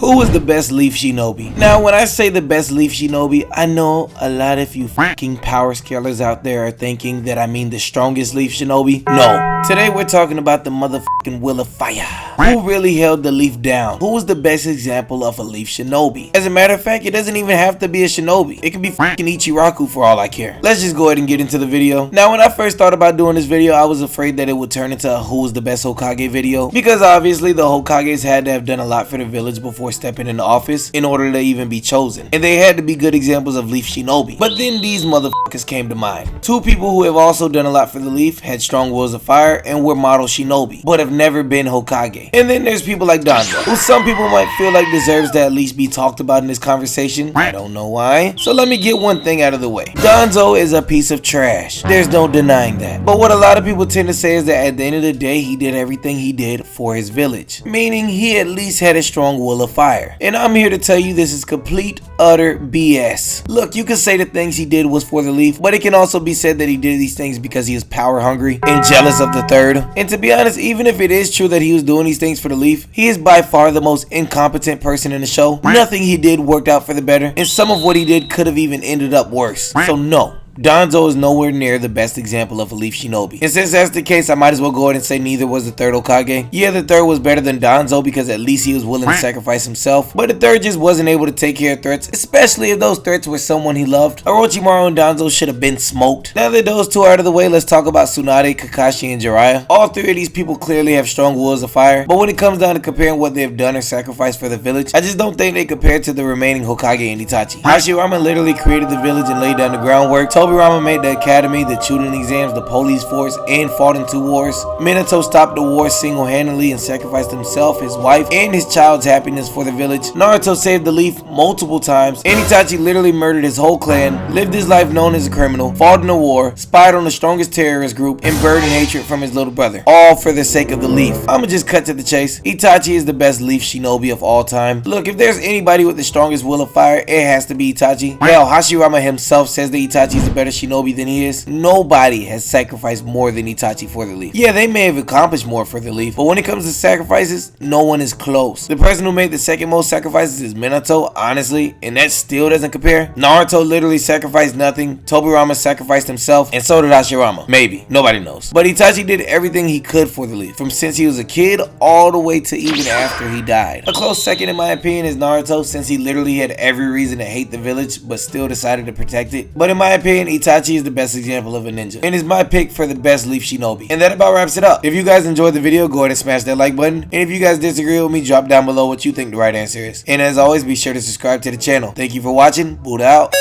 Who is the best leaf shinobi? Now, when I say the best leaf shinobi, I know a lot of you fucking power scalers out there are thinking that I mean the strongest leaf shinobi. No. Today we're talking about the motherfucking Will of Fire. Who really held the leaf down? Who was the best example of a leaf shinobi? As a matter of fact, it doesn't even have to be a shinobi. It could be fucking Ichiraku for all I care. Let's just go ahead and get into the video. Now, when I first thought about doing this video, I was afraid that it would turn into a who was the best Hokage video, because obviously the Hokages had to have done a lot for the village before stepping into office in order to even be chosen, and they had to be good examples of leaf shinobi. But then these motherfuckers came to mind. Two people who have also done a lot for the leaf, had strong wills of fire, and were model shinobi, but have never been Hokage. And then there's people like Danzo, who some people might feel like deserves to at least be talked about in this conversation. I don't know why. So let me get one thing out of the way. Danzo is a piece of trash. There's no denying that. But what a lot of people tend to say is that at the end of the day, he did everything he did for his village, meaning he at least had a strong will of fire. And I'm here to tell you this is complete, utter BS. Look, you can say the things he did was for the leaf, but it can also be said that he did these things because he is power hungry and jealous of the third. And to be honest, even if it is true that he was doing these things for the leaf, he is by far the most incompetent person in the show. Nothing he did worked out for the better, and some of what he did could have even ended up worse. So no, Danzo is nowhere near the best example of a leaf shinobi. And since that's the case, I might as well go ahead and say neither was the third Hokage. Yeah, the third was better than Danzo because at least he was willing to sacrifice himself, but the third just wasn't able to take care of threats, especially if those threats were someone he loved. Orochimaru and Danzo should have been smoked. Now that those two are out of the way, let's talk about Tsunade, Kakashi, and Jiraiya. All three of these people clearly have strong wills of fire, but when it comes down to comparing what they have done or sacrificed for the village, I just don't think they compare to the remaining Hokage and Itachi. Hashirama literally created the village and laid down the groundwork. Tobirama made the academy, the Chunin exams, the police force, and fought in 2 wars. Minato stopped the war single-handedly and sacrificed himself, his wife, and his child's happiness for the village. Naruto saved the leaf multiple times, and Itachi literally murdered his whole clan, lived his life known as a criminal, fought in a war, spied on the strongest terrorist group, and burdened hatred from his little brother, all for the sake of the leaf. I'ma just cut to the chase. Itachi is the best leaf shinobi of all time. Look, if there's anybody with the strongest will of fire, it has to be Itachi. Hell, Hashirama himself says that Itachi is a better shinobi than he is. Nobody has sacrificed more than Itachi for the leaf. Yeah, they may have accomplished more for the leaf, but when it comes to sacrifices, no one is close. The person who made the second most sacrifices is Minato, honestly, and that still doesn't compare. Naruto literally sacrificed nothing. Tobirama sacrificed himself, and so did Hashirama. Maybe. Nobody knows. But Itachi did everything he could for the leaf, from since he was a kid all the way to even after he died. A close second in my opinion is Naruto, since he literally had every reason to hate the village, but still decided to protect it. But in my opinion, Itachi is the best example of a ninja, and is my pick for the best leaf shinobi. And that about wraps it up. If you guys enjoyed the video, go ahead and smash that like button, and if you guys disagree with me, drop down below what you think the right answer is. And as always, be sure to subscribe to the channel. Thank you for watching. Buddha out.